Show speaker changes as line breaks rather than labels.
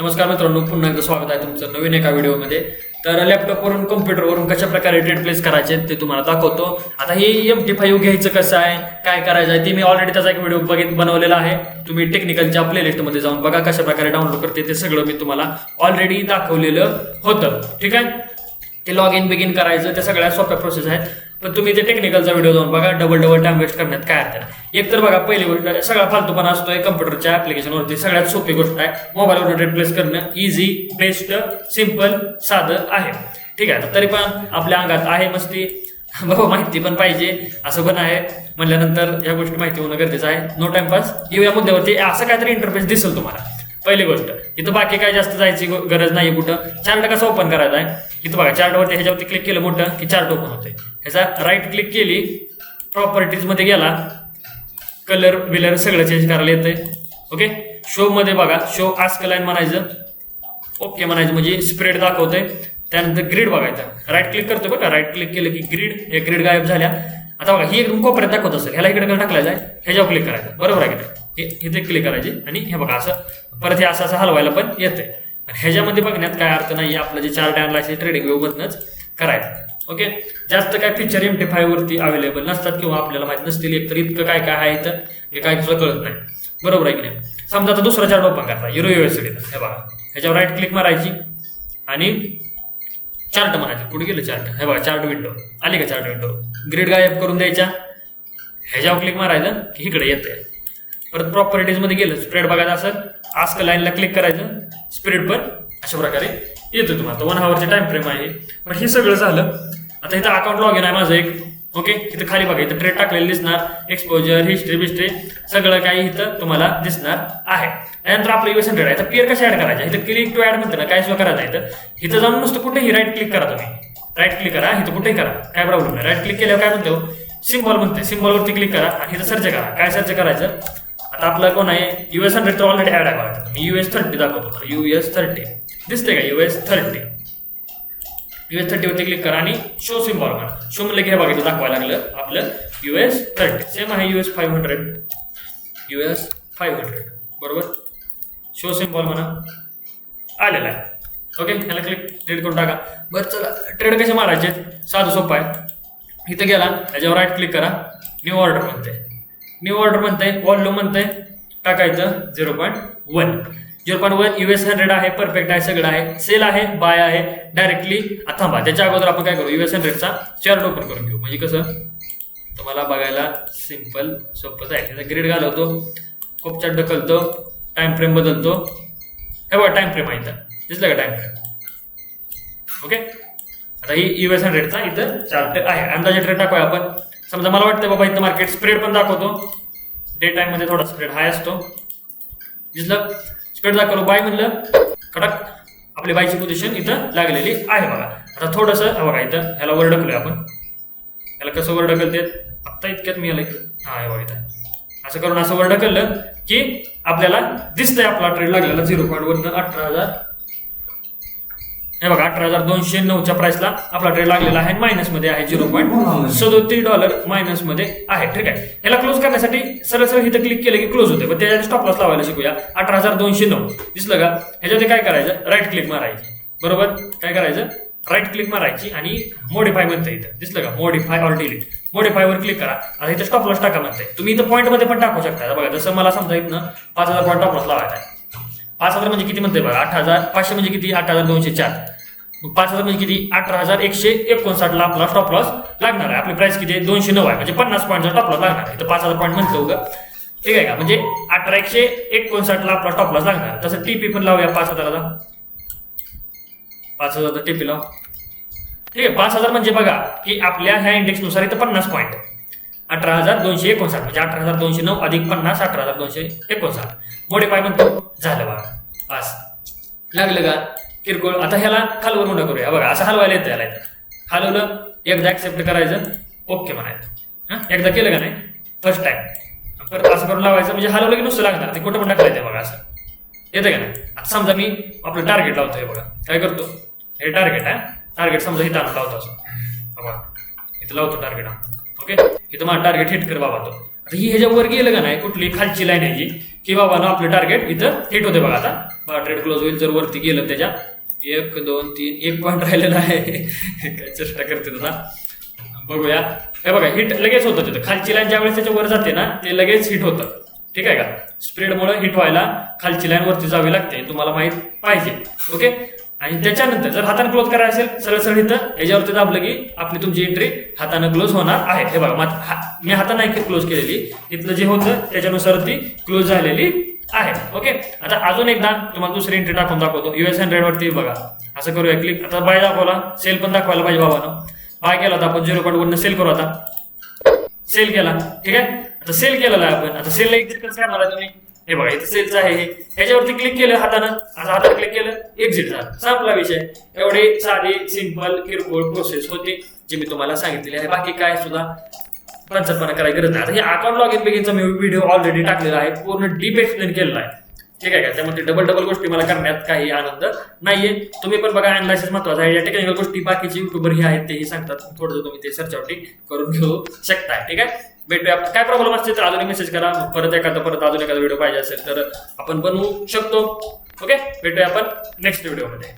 नमस्कार मित्रांनो, पुन्हा एकदा स्वागत आहे तुमचं नवीन एका व्हिडिओमध्ये. तर लॅपटॉपवरून कॉम्प्युटरवरून कशा प्रकारे ट्रेड प्लेस करायचे ते तुम्हाला दाखवतो. आता हे MT5 घ्यायचं कसं आहे, काय करायचं आहे ते मी ऑलरेडी त्याचा एक व्हिडिओ बनवलेला आहे. तुम्ही टेक्निकलच्या प्लेलिस्टमध्ये जाऊन बघा, कशा प्रकारे डाउनलोड करते ते सगळं मी तुम्हाला ऑलरेडी दाखवलेलं होतं. ठीक आहे, ते लॉग इन बिगिन करायचं, ते सगळ्या सोप्या प्रोसेस आहेत. पण तुम्ही ते टेक्निकलचा व्हिडिओ जाऊन बघा, डबल टाइम वेस्ट करण्यात काय अर्थ नाही. एक तर बघा, पहिली गोष्ट सगळा फालतूपणा असतोय कम्प्युटरच्या ऍप्लिकेशनवरती. सगळ्यात सोपी गोष्ट आहे मोबाईलवर ट्रेड प्लेस करणं. इझी, बेस्ट, सिम्पल, साधं आहे. ठीक आहे, तरी पण आपल्या अंगात आहे मस्ती, बाबा माहिती पण पाहिजे असं पण आहे. म्हणल्यानंतर या गोष्टी माहिती होणं गरजेचं आहे. No timepass. या मुद्द्यावरती असं काहीतरी इंटरफेस दिसेल तुम्हाला. पहिली गोष्ट, इथं बाकी काय जास्त जायची गरज नाही. कुठं चार्ट कसा ओपन करायचा आहे, इथं बघा चार्टवरती ह्याच्यावरती क्लिक केलं मोठं की चार्ट ओपन होते. ह्याचा राईट क्लिक केली, प्रॉपर्टीज मध्ये गेला, कलर विलर सगळं चेंज करायला येतंय. ओके, शो मध्ये बघा, शो आस्क लाईन म्हणायचं, ओके म्हणायचं म्हणजे स्प्रेड दाखवतंय. त्यानंतर ग्रीड बघायचा, राईट क्लिक करतो बघा, राईट क्लिक केलं की ग्रीड, हे ग्रीड गायब झाल्या. आता बघा ही एकदम कोपऱ्यात दाखवत असेल, ह्याला इकडे टाकला जाय, ह्याच्यावर क्लिक करायचं, बरोबर आहे की इथे क्लिक करायचे आणि हे बघा असं परत हे असं हलवायला पण येते. ह्याच्यामध्ये बघण्यात काय अर्थ नाही. आपलं जे चार्ट अनालायसिस ट्रेडिंग व्यू मधनच करायचं. ओके, जास्त काय फीचर MT5 वरती अवेलेबल नसतात किंवा आपल्याला माहित नसतील. एक तर इतकं काय काय आहे तर हे काय सुद्धा कळत नाही, बरोबर आहे की नाही. समजा आता दुसरा चार्ट ओपन करता, युरो USD, हे बघा ह्याच्यावर राईट क्लिक मारायची आणि चार्ट म्हणायचं. कुठे गेलं चार्ट, हे बघा चार्ट विंडो आली का, चार्ट विंडो ग्रीड गायब करून द्यायच्या, ह्याच्यावर क्लिक मारायचं की इकडे येते. परत प्रॉपर्टीज मध्ये गेलं, स्प्रेड बघायचं असेल, आस्क लाईनला क्लिक करायचं, स्प्रेड पण अशा प्रकारे येतो तुम्हाला. 1 hourचे टाइम फ्रेम आहे. पण हे सगळं झालं. आता इथं अकाउंट लॉग इन आहे माझं एक. ओके, इथं खाली बघा, इथं ट्रेड टाकलेलं दिसणार, एक्सपोजर, हिस्ट्री सगळं काही इथं तुम्हाला दिसणार आहे. त्यानंतर आपलं US 100 आहे. तर पेअर कशा ऍड करायच्या, इथं क्लिक टू ऍड म्हणते ना, काय सुद्धा करायचं आहे. इथं जाऊन नुसतं कुठेही राईट क्लिक करा, तुम्ही राईट क्लिक करा, इथं कुठेही करा, काय प्रॉब्लेम नाही. राईट क्लिक केल्यावर काय म्हणतो, सिम्बॉल म्हणते, सिम्बॉलवरती क्लिक करा आणि इथं सर्च करा. काय सर्च करायचं, आता आपलं कोण आहे, US 100 तर ऑलरेडी ऍड आहे. मी US 30 दाखवतो, US 30 दिसते का, US 30 वरती क्लिक करा आणि शो सिम्बॉल म्हणा. शो म्हणलं की हे बघा दाखवायला लागलं आपलं US 30. सेम आहे US 500 बरोबर. शो सिम्बॉल म्हणा, आलेला आहे. ओके, ह्याला क्लिक डिलीट करून टाका. बरं चला, ट्रेड कसे मारायचे, साधं सोपं आहे. इथं गेला, त्याच्यावर राईट क्लिक करा, न्यू ऑर्डर म्हणते, वॉल्यूम म्हणते, टाकायचं 0.1 US 100 आहे, परफेक्ट आहे, सगळं आहे. सेल आहे, बाय आहे, डायरेक्टली थांबा. त्याच्या अगोदर आपण काय करू, US 100चा चार्ट ओपन करून घेऊ. म्हणजे कसं तुम्हाला बघायला सिम्पल सोपंच आहे. त्याचा ग्रीड घालवतो, खूप चार्ट ढकलतो, टाइम फ्रेम बदलतो. हे बघा टाइम फ्रेम आहे, इथं दिसलं का टाइम फ्रेम. ओके, आता ही US 100चा इथं चार्ट आहे. अंदाजे ट्रेड टाकूया आपण. समजा मला वाटतं बाबा इथं मार्केट स्प्रेड पण दाखवतो, डे टाइम मध्ये थोडा स्प्रेड हाय असतो, दिसलं. स्प्रेड दाखवलं, बाय म्हणलं, कडक आपली बायची पोझिशन इथं लागलेली आहे बघा. आता थोडंसं बघा इथं ह्याला वर ढकलूया आपण. ह्याला कसं वर ढकलते, आत्ता इतक्यात मी याला हा हे बघा इथं असं करून असं वर ढकललं की आपल्याला दिसतंय आपला ट्रेड लागलेला 0.1 18,000. हे बघा $18,209च्या प्राइसला आपला ट्रेड लागलेला आहे. मायनस मध्ये आहे, $0.37 मायनस मध्ये आहे. ठीक आहे, याला क्लोज करण्यासाठी सरळ इथं क्लिक केलं की क्लोज होते. पण त्याच्या स्टॉप लॉस लावायला शिकूया. 18,209 दिसलं का, ह्याच्यामध्ये काय करायचं, राईट क्लिक मारायची, बरोबर. काय करायचं, राईट क्लिक मारायची आणि मॉडिफाय म्हणते, इथं दिसलं का, मॉडिफाय ऑर डिलीट, मॉडिफाय वर क्लिक करा. आता इथं स्टॉप लॉस टाका म्हणते. तुम्ही इथं पॉईंट मध्ये पण टाकू शकता. बघा जसं मला समजा इथनं 5,000 पॉईंट स्टॉप लॉस लावायचा आहे. 5,000 म्हणजे किती म्हणते बघा, 8,500 म्हणजे किती, 8,204. 5,000 म्हणजे किती, 18,159 ला आपला स्टॉप लॉस लागणार आहे. आपली प्राइस किती आहे, 209 आहे, म्हणजे 50 पॉईंटचा स्टॉप लॉस लागणार आहे. तर 5,000 पॉईंट म्हणतो का, ठीक आहे का, म्हणजे 18,159 ला आपला स्टॉप लॉस लागणार आहे. तसं TP पण लावूया 5,000ला, 5,000 TP लाव. ठीक आहे, 5,000 म्हणजे बघा की आपल्या ह्या इंडेक्सनुसार इथं 50 पॉईंट, 18,259 म्हणजे 18,209 अधिक 50, 18,259. मॉडिफाय म्हणतो, झालं बघा, पास लागलं का किरकोळ. आता ह्याला खालवर मोठं करूया. बघा असं हलवायला येतं, याला हलवलं, एकदा ऍक्सेप्ट करायचं, ओके म्हणायचं. एकदा केलं का नाही, फर्स्ट टाइम परत असं करून लावायचं, म्हणजे हलवलं की नुसतं लागणार, ते कुठं पण टाकलं येते बघा, असं येतं का नाही. आता समजा मी आपलं टार्गेट लावतोय, बघा काय करतो, हे टार्गेट आहे, टार्गेट समजा इथं आणून लावतो असं, बघा इथं लावतो टार्गेट. ओके, इथं माझा टार्गेट हिट कर बाबा तो. आता ही ह्याच्यावर गेलं का नाही, कुठली खालची लाईन आहे जी, की बाबा आपलं टार्गेट इथं हिट होते बघा. आता ट्रेड क्लोज होईल जर वरती गेलं त्याच्या 1 2 3 1 पॉईंट राहिलेला आहे. काय चेष्टा करते आता बघूया. हे बघा हिट लगेच होतं तिथं. खालची लाईन ज्यावेळेस त्याच्या वर जाते ना ते लगेच हिट होतं. ठीक आहे का. स्प्रेडमुळे हिट व्हायला खालची लाईन वरती जावी लागते, तुम्हाला माहित पाहिजे. ओके. आणि त्याच्यानंतर जर हाताने क्लोज करायचं असेल सरळ सरळ इथं याच्यावरती दाबलं की आपली तुमची एंट्री हाताने क्लोज होणार आहे. हे बघा मी हाताने नाही क्लोज केलेली, इथलं जे होतं त्याच्यानुसार ती क्लोज झालेली आहे. ओके. आता अजून एकदा तुम्हाला दुसरी एंट्री टाकून दाखवतो. US100 वरती बघा असं करूया क्लिक. आता बाय दाखवला, सेल पण दाखवायला पाहिजे बाबानं. बाय केला तर आपण 0.1 सेल करू. आता सेल केला. ठीक आहे. आता सेल केलेला आहे आपण. आता सेलला एक्झिट कसं करणार आहे तुम्ही. हे बघा इथे सेलचं आहे हे. ह्याच्यावरती क्लिक केलं हातानं, आता हाताने क्लिक केलं एक्झिट झालं. संपला विषय. एवढी साधी सिंपल किरकोळ प्रोसेस होती जी मी तुम्हाला सांगितलेली आहे. बाकी काय सुद्धा पंचपणा करायची गरज नाही. आता हे अकाउंट लॉगिन बिगिनचा मी व्हिडिओ ऑलरेडी टाकलेला आहे, पूर्ण डीप एक्सप्लेन केलेला आहे. ठीक आहे का. त्यामध्ये डबल गोष्टी मला करण्यात काही आनंद नाहीये. तुम्ही पण बघा अनालिसिस महत्वाचा आहे. या टेक्निकल गोष्टी बाकीचे युट्यूबर हे आहेत तेही सांगतात, थोडंसं तुम्ही ते सर्चआउट करून घेऊ शकताय. ठीक आहे. भेटूया. काय प्रॉब्लेम असतील तर अजून मेसेज करा. परत अजून एखादा व्हिडिओ पाहिजे असेल तर आपण बनवू शकतो. ओके. भेटूया आपण नेक्स्ट व्हिडिओमध्ये.